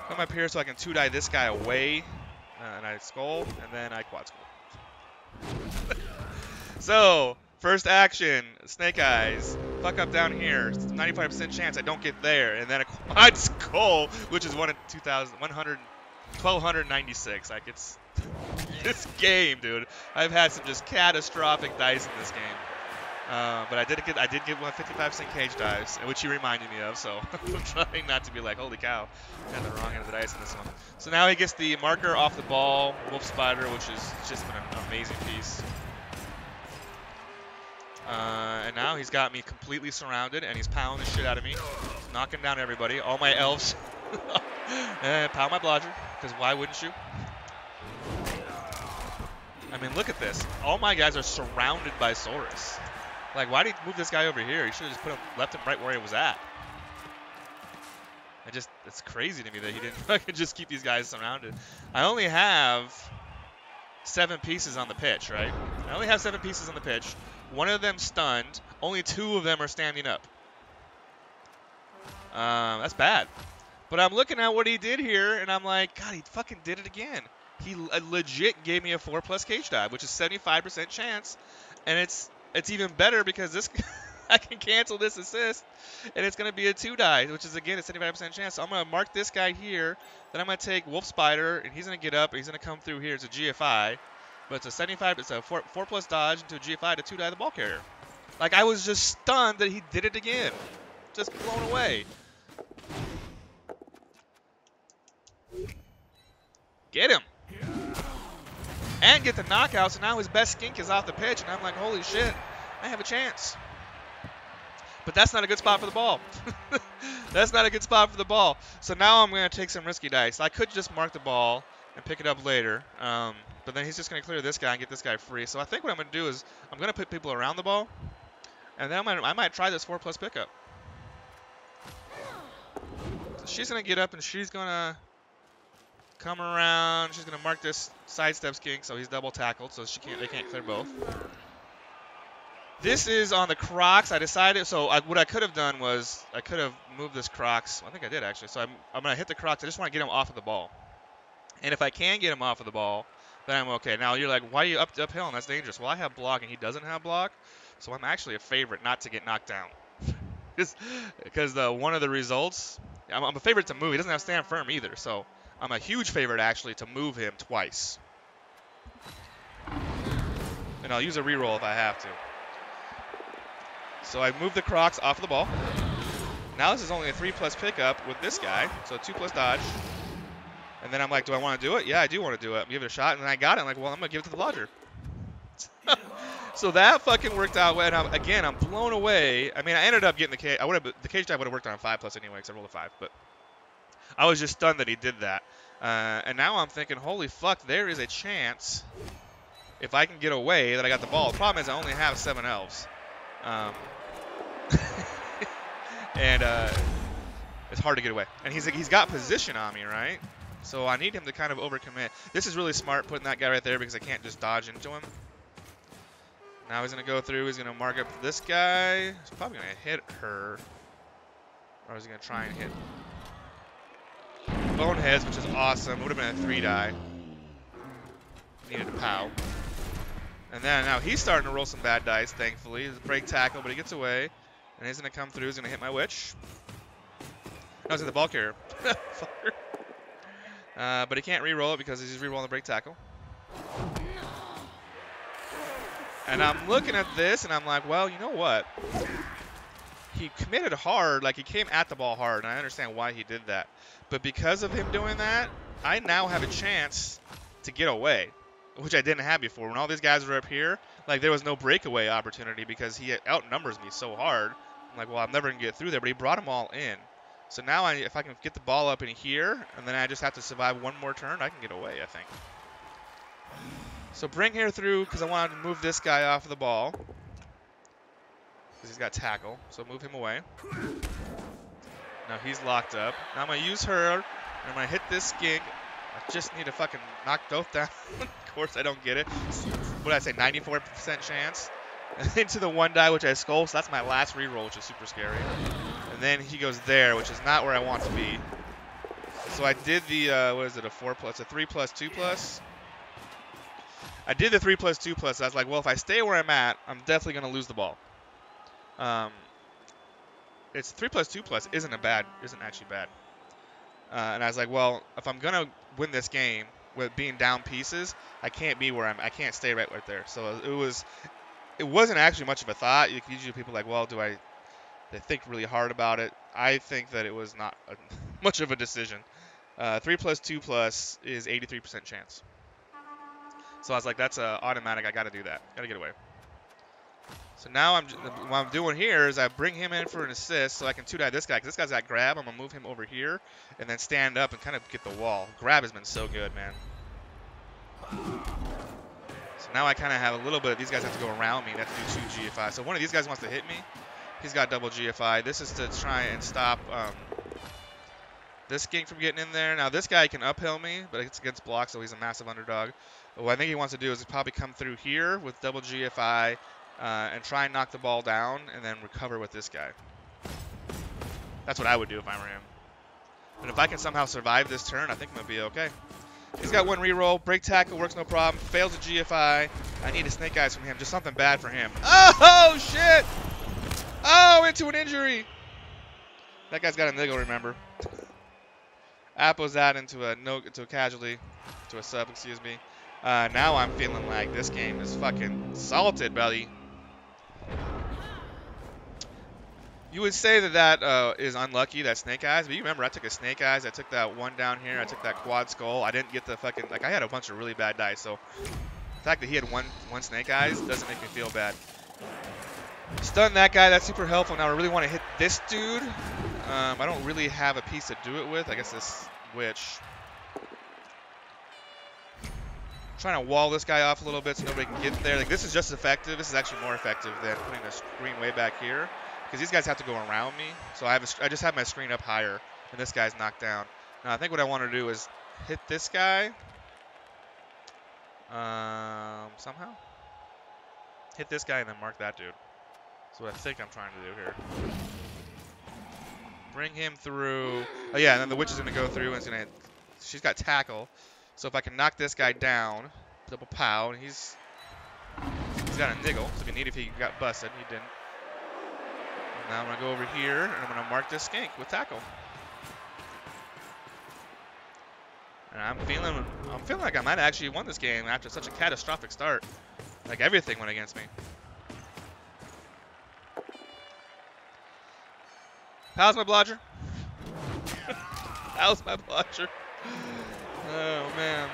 Come up here so I can 2-die this guy away, and I skull, and then I quad skull. So, first action, Snake Eyes. Fuck up down here. 95% chance I don't get there, and then a quad skull, which is 1 in 1296. Like, it's this game, dude. I've had some just catastrophic dice in this game. But I did get 55% cage dives, which you reminded me of, so I'm trying not to be like, holy cow, I had the wrong end of the dice in this one. So now he gets the marker off the ball, Wolf Spider, which is just been an amazing piece. And now he's got me completely surrounded, and he's pounding the shit out of me. He's knocking down everybody, all my elves. And pound my blodger, because why wouldn't you? I mean, look at this. All my guys are surrounded by Saurus. Like, why did he move this guy over here? He should have just left him right where he was at. It's crazy to me that he didn't fucking just keep these guys surrounded. I only have 7 pieces on the pitch, right? I only have 7 pieces on the pitch. 1 of them stunned. Only 2 of them are standing up. That's bad. But I'm looking at what he did here, and I'm like, God, he fucking did it again. He legit gave me a 4+ cage dive, which is 75% chance, and it's even better because this I can cancel this assist, and it's going to be a 2-die, which is, again, a 75% chance. So I'm going to mark this guy here. Then I'm going to take Wolf Spider, and he's going to get up, and he's going to come through here. It's a GFI, but it's a 4+ dodge into a GFI to 2-die the ball carrier. Like, I was just stunned that he did it again. Just blown away. Get him. And get the knockout, so now his best skink is off the pitch, and I'm like, holy shit, I have a chance. But that's not a good spot for the ball. That's not a good spot for the ball. So now I'm going to take some risky dice. I could just mark the ball and pick it up later, but then he's just going to clear this guy and get this guy free. So I think what I'm going to do is I'm going to put people around the ball, and then I might try this 4+ pickup. So she's going to get up, and she's going to come around. She's going to mark this sidestep skink, so he's double tackled, so they can't clear both. This is on the Crocs. I decided, so what I could have done was I could have moved this Crocs. Well, I think I did, actually. So I'm going to hit the Crocs. I just want to get him off of the ball. And if I can get him off of the ball, then I'm okay. Now, you're like, why are you uphill? And that's dangerous. Well, I have block, and he doesn't have block, so I'm actually a favorite not to get knocked down. Because one of the results, I'm a favorite to move. He doesn't have stand firm either, so I'm a huge favorite, actually, to move him twice. And I'll use a reroll if I have to. So I moved the Crocs off of the ball. Now this is only a 3+ pickup with this guy, so 2+ dodge. And then I'm like, do I want to do it? Yeah, I do want to do it. Give it a shot, and then I got it. I'm like, well, I'm going to give it to the blodger. So that fucking worked out. And again, I'm blown away. I mean, I ended up getting the cage. The cage dive would have worked on 5+ anyway, because I rolled a 5. But I was just stunned that he did that. And now I'm thinking, holy fuck, there is a chance if I can get away that I got the ball. The problem is I only have 7 elves. And it's hard to get away. And he's got position on me, right? So I need him to kind of overcommit. This is really smart, putting that guy right there, because I can't just dodge into him. Now he's going to go through. He's going to mark up this guy. He's probably going to hit her. Or is he going to try and hit Boneheads, which is awesome. It would have been a 3-die. Needed a POW. And then now he's starting to roll some bad dice, thankfully. He's a break tackle, but he gets away. And he's going to come through. He's going to hit my Witch. No, he's in the ball carrier. But he can't re-roll it because he's re-rolling the break tackle. And I'm looking at this, and I'm like, well, you know what? He committed hard, like he came at the ball hard, and I understand why he did that. But because of him doing that, I now have a chance to get away, which I didn't have before. When all these guys were up here, like there was no breakaway opportunity because he outnumbers me so hard. I'm like, well, I'm never going to get through there, but he brought them all in. So now if I can get the ball up in here, and then I just have to survive one more turn, I can get away, I think. So bring here through because I wanted to move this guy off of the ball. Because he's got tackle, so move him away. Now he's locked up. Now I'm going to use her, and I'm going to hit this skink. I just need to fucking knock both down. Of course I don't get it. What did I say, 94% chance? Into the one die, which I skull, so that's my last reroll, which is super scary. And then he goes there, which is not where I want to be. So I did the, what is it, a 4+, a 3+2+? I did the 3+2+. I was like, well, if I stay where I'm at, I'm definitely going to lose the ball. It's 3+2+ isn't actually bad. And I was like, well, if I'm gonna win this game with being down pieces, I can't be where I can't stay right there. So it wasn't actually much of a thought. Usually people are like, well, they think really hard about it. I think that it was not much of a decision. 3+2+ is 83% chance. So I was like, that's automatic. I got to do that. Got to get away. So now what I'm doing here is I bring him in for an assist so I can two-die this guy. Because this guy's got grab. I'm going to move him over here and then stand up and kind of get the wall. Grab has been so good, man. So now I kind of have a little bit. These guys have to go around me. They have to do 2 GFI. So one of these guys wants to hit me. He's got double GFI. This is to try and stop this skink from getting in there. Now this guy can uphill me, but it's against block, so he's a massive underdog. But what I think he wants to do is probably come through here with double GFI and try and knock the ball down and then recover with this guy. That's what I would do if I were him. But if I can somehow survive this turn, I think I'm going to be okay. He's got 1 reroll. Break tackle works no problem. Fails a GFI. I need a snake eyes from him. Just something bad for him. Oh, shit! Oh, into an injury. That guy's got a niggle, remember. Apple's that into a casualty, to a sub, excuse me. Now I'm feeling like this game is fucking salted, buddy. You would say that is unlucky, that snake eyes, but you remember I took a snake eyes, I took that one down here, I took that quad skull. I didn't get the fucking, like I had a bunch of really bad dice, so the fact that he had one snake eyes doesn't make me feel bad. Stun that guy, that's super helpful. Now I really want to hit this dude. I don't really have a piece to do it with. I guess this witch. I'm trying to wall this guy off a little bit so nobody can get there. Like this is just effective. This is actually more effective than putting the screen way back here. Because these guys have to go around me. So I just have my screen up higher. And this guy's knocked down. Now I think what I want to do is hit this guy. Somehow. Hit this guy and then mark that dude. That's what I think I'm trying to do here. Bring him through. Oh yeah, and then the witch is going to go through and she's got tackle. So if I can knock this guy down, double pow, and he's got a niggle. So it'd be neat if he got busted. He didn't. And now I'm going to go over here and I'm going to mark this skink with tackle. And I'm feeling like I might have actually won this game after such a catastrophic start. Like everything went against me. How's my blodger? How's my blodger? Oh, man.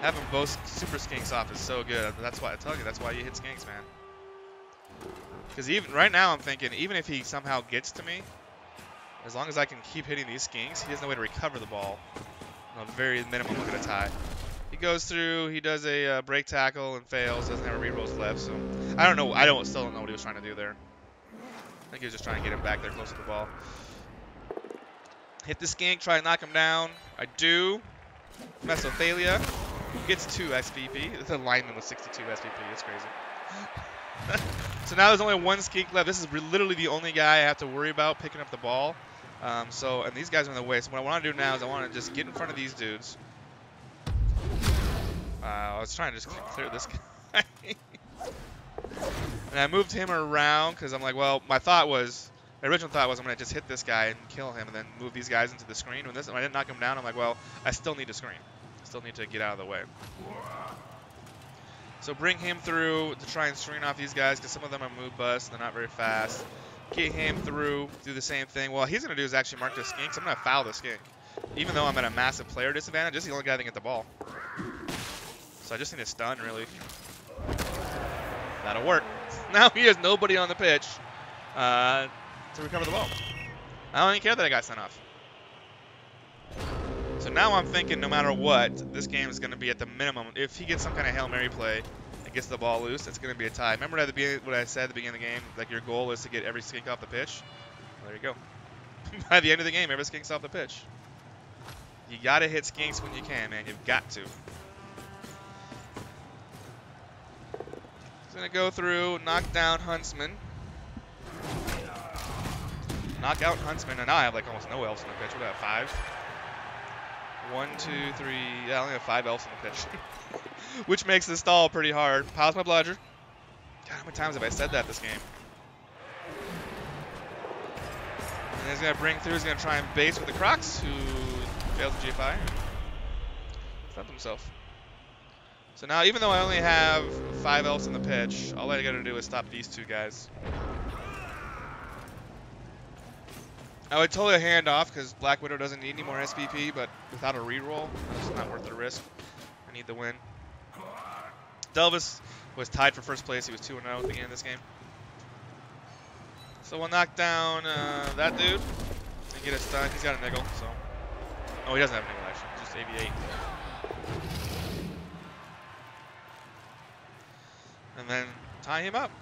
Having both super skinks off is so good. That's why I tell you, that's why you hit skinks, man. Because even right now I'm thinking, even if he somehow gets to me, as long as I can keep hitting these skinks, he has no way to recover the ball. A very minimum look at a tie. He goes through, he does a break tackle and fails, doesn't have rerolls left, so I don't know, still don't know what he was trying to do there. I think he was just trying to get him back there close to the ball. Hit the skink, try to knock him down. I do. Mesophalia. Gets 2 SVP. The lineman with 62 SVP, it's crazy. So now there's only 1 skink left. This is literally the only guy I have to worry about picking up the ball. And these guys are in the way. So what I want to do now is I want to just get in front of these dudes. I was trying to just clear this guy. And I moved him around because I'm like, well, my thought was My original thought was I'm going to just hit this guy and kill him and then move these guys into the screen. When I didn't knock him down, I'm like, well, I still need a screen. I still need to get out of the way. So bring him through to try and screen off these guys because some of them are move bust. They're not very fast. Get him through, do the same thing. Well, what he's going to do is actually mark the skink, so I'm going to foul the skink. Even though I'm at a massive player disadvantage, this is the only guy that can get the ball. So I just need a stun, really. That'll work. Now he has nobody on the pitch to recover the ball. I don't even care that I got sent off. So now I'm thinking no matter what, this game is going to be at the minimum. If he gets some kind of Hail Mary play and gets the ball loose, it's going to be a tie. Remember at the beginning, what I said at the beginning of the game? Like your goal is to get every skink off the pitch? Well, there you go. By the end of the game, every skink's off the pitch. You got to hit skinks when you can, man. You've got to. He's going to go through, knock down Huntsman. Knock out Huntsman, and now I have like almost no elves on the pitch. What do I have, 5? 1, 2, 3, yeah, I only have 5 elves on the pitch. Which makes the stall pretty hard. Piles my bludger. God, how many times have I said that this game? And he's going to bring through, he's going to try and base with the Crocs, who fails the GFI and stumped himself. So now, even though I only have 5 elves on the pitch, all I got to do is stop these 2 guys. I would totally hand off because Black Widow doesn't need any more SPP, but without a reroll, it's not worth the risk. I need the win. Delvius was tied for first place. He was 2-0 at the beginning of this game. So we'll knock down that dude and get a stun. He's got a niggle, so. Oh, he doesn't have a niggle, actually. Just AV8. And then tie him up.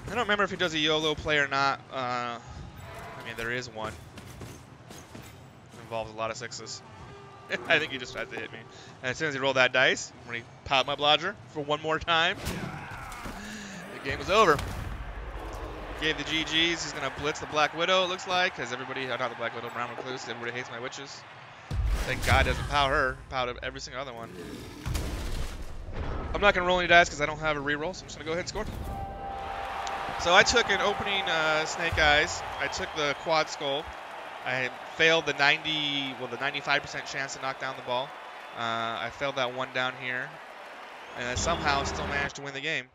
I don't remember if he does a YOLO play or not. I mean, there is one. It involves a lot of 6s. I think he just tried to hit me. And as soon as he rolled that dice, when he piled my blodger for one more time, the game was over. Gave the GGs. He's going to blitz the Black Widow, it looks like, because everybody, not the Black Widow, Brown Recluse, everybody hates my witches. Thank God doesn't power her. Powered every single other one. I'm not going to roll any dice because I don't have a reroll, so I'm just going to go ahead and score. So I took an opening Snake Eyes. I took the Quad Skull. I failed the 95% chance to knock down the ball. I failed that one down here, and I somehow still managed to win the game.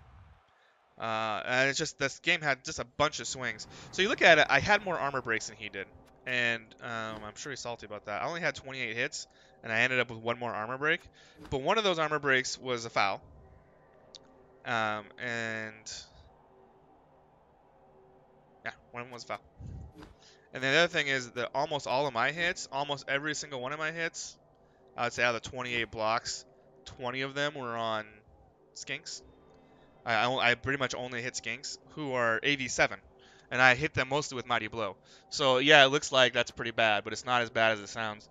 And it's just this game had just a bunch of swings. So you look at it, I had more armor breaks than he did, and I'm sure he's salty about that. I only had 28 hits, and I ended up with one more armor break. But one of those armor breaks was a foul, and yeah, one of them was a foul. And then the other thing is that almost all of my hits, almost every single one of my hits, I would say out of the 28 blocks, 20 of them were on skinks. I pretty much only hit skinks, who are AV7, and I hit them mostly with Mighty Blow. So yeah, it looks like that's pretty bad, but it's not as bad as it sounds.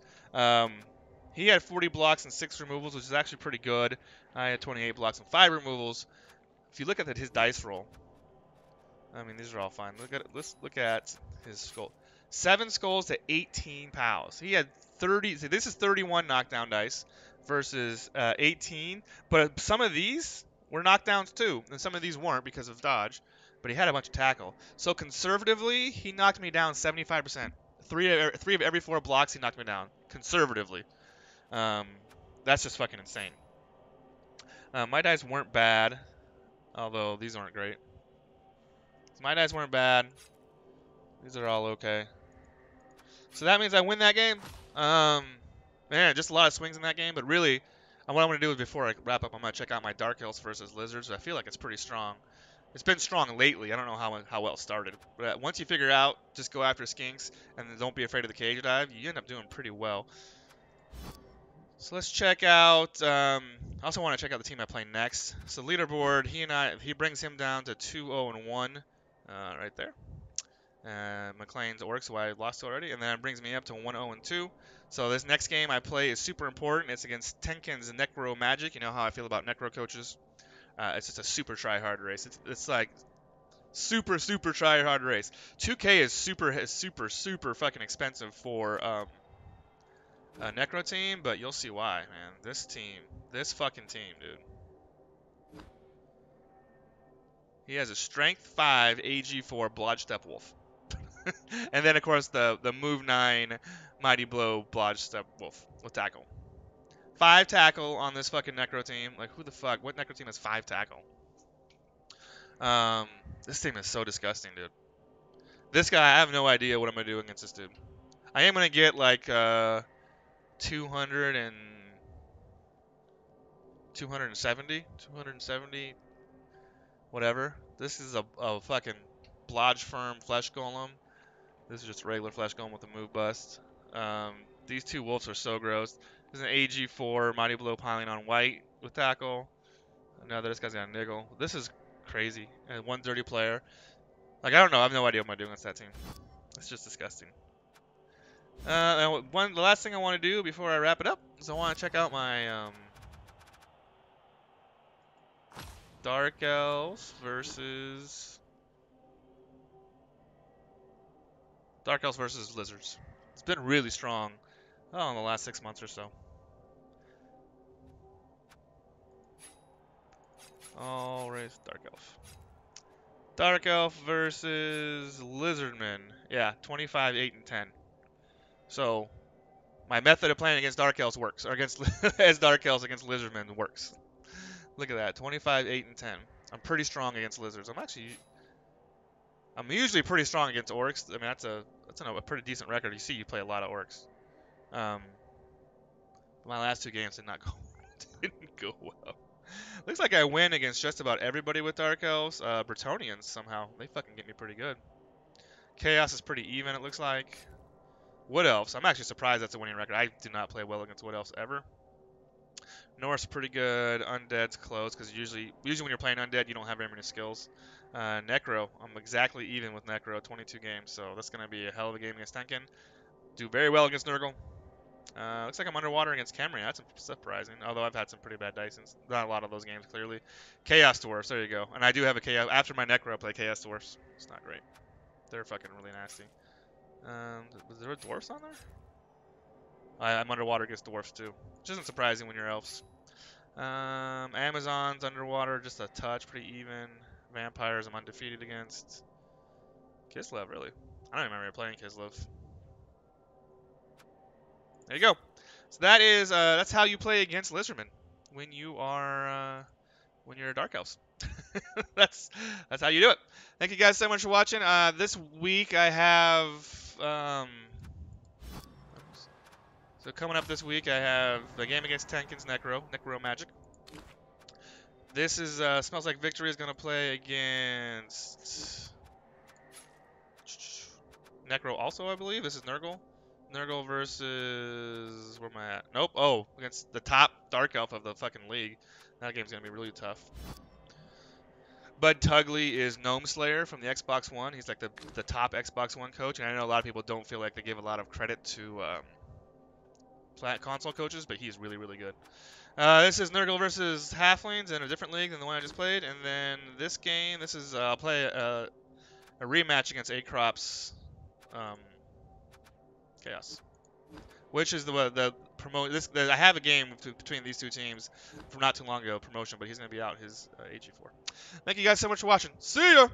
He had 40 blocks and 6 removals, which is actually pretty good. I had 28 blocks and 5 removals. If you look at his dice roll, I mean, these are all fine. Let's look at his skull. 7 skulls to 18 pals. He had 30. See, this is 31 knockdown dice versus 18. But some of these were knockdowns too, and some of these weren't because of dodge. But he had a bunch of tackle. So conservatively, he knocked me down 75%. Three of every 4 blocks, he knocked me down conservatively. That's just fucking insane. My dice weren't bad, although these aren't great. So my dice weren't bad. These are all okay. So that means I win that game. Man, just a lot of swings in that game. But really, what I'm going to do is before I wrap up, I'm going to check out my Dark Elves versus Lizards. I feel like it's pretty strong. It's been strong lately. I don't know how well it started. But once you figure out, just go after skinks and don't be afraid of the cage dive, you end up doing pretty well. So let's check out. I also want to check out the team I play next. So leaderboard, he brings him down to 2-0-1, right there. McLean's Orcs, who I lost to already, and then it brings me up to 1-0-2. So this next game I play is super important. It's against Tenken's Necro Magic. You know how I feel about Necro coaches. It's just a super try-hard race. It's like super try-hard race. 2K is super fucking expensive for a Necro team, but you'll see why, man. This fucking team, dude. He has a Strength 5 AG4 Blodge Step Wolf. And then, of course, the Move 9 Mighty Blow Blodge Step Wolf with tackle. 5 tackle on this fucking Necro team. Like, who the fuck? What Necro team has 5 tackle? This team is so disgusting, dude. This guy, I have no idea what I'm going to do against this dude. I am going to get, like, 200 and 270, whatever. This is a fucking Blodge Firm Flesh Golem. This is just a regular Flesh Golem with a move bust. These two wolves are so gross. This is an AG4 Mighty Blow piling on white with tackle. Another, this guy's got a niggle. This is crazy. And one dirty player. Like, I don't know. I have no idea what I'm doing against that team. It's just disgusting. The last thing I want to do before I wrap it up is I want to check out my Dark Elves versus Lizards. It's been really strong in the last 6 months or so. All right, Dark Elf. Dark Elf versus Lizardman. Yeah, 25, 8, and 10. So my method of playing against Dark Elves works, or against as Dark Elves against Lizardmen works. Look at that, 25, 8, and 10. I'm pretty strong against Lizards. I'm usually pretty strong against Orcs. I mean, that's a pretty decent record. You see, you play a lot of Orcs. My last 2 games didn't go well. Looks like I win against just about everybody with Dark Elves. Bretonnians, somehow. They fucking get me pretty good. Chaos is pretty even, it looks like. Wood Elves. I'm actually surprised that's a winning record. I do not play well against Wood Elves ever. Norse pretty good. Undead's close, because usually when you're playing Undead, you don't have very many skills. Necro. I'm exactly even with Necro. 22 games, so that's going to be a hell of a game against Tenkin. Do very well against Nurgle. Looks like I'm underwater against Camry. That's surprising. Although I've had some pretty bad dice. Not a lot of those games, clearly. Chaos Dwarfs. There you go. And I do have a Chaos. After my Necro, I play Chaos Dwarfs. It's not great. They're fucking really nasty. Was there a Dwarfs on there? I'm underwater against Dwarfs, too. Which isn't surprising when you're Elves. Amazon's underwater. Just a touch. Pretty even. Vampires I'm undefeated against. Kislev, really. I don't remember playing Kislev. There you go. So that's how you play against Lizardmen when you're Dark Elves. that's how you do it. Thank you guys so much for watching. This week I have so coming up this week I have the game against Tenkin's Necro Magic. This is Smells Like Victory is gonna play against Necro also, I believe. This is Nurgle. Nurgle versus... Where am I at? Nope. Oh, against the top Dark Elf of the fucking league. That game's going to be really tough. Bud Tugley is Gnome Slayer from the Xbox One. He's like the top Xbox One coach. And I know a lot of people don't feel like they give a lot of credit to console coaches, but he's really, really good. This is Nurgle versus Halflings in a different league than the one I just played. And then this game, this is I'll play a rematch against Acrop's Chaos, which is the promote. I have a game between these two teams from not too long ago, promotion, but he's gonna be out his AG4. Thank you guys so much for watching. See ya.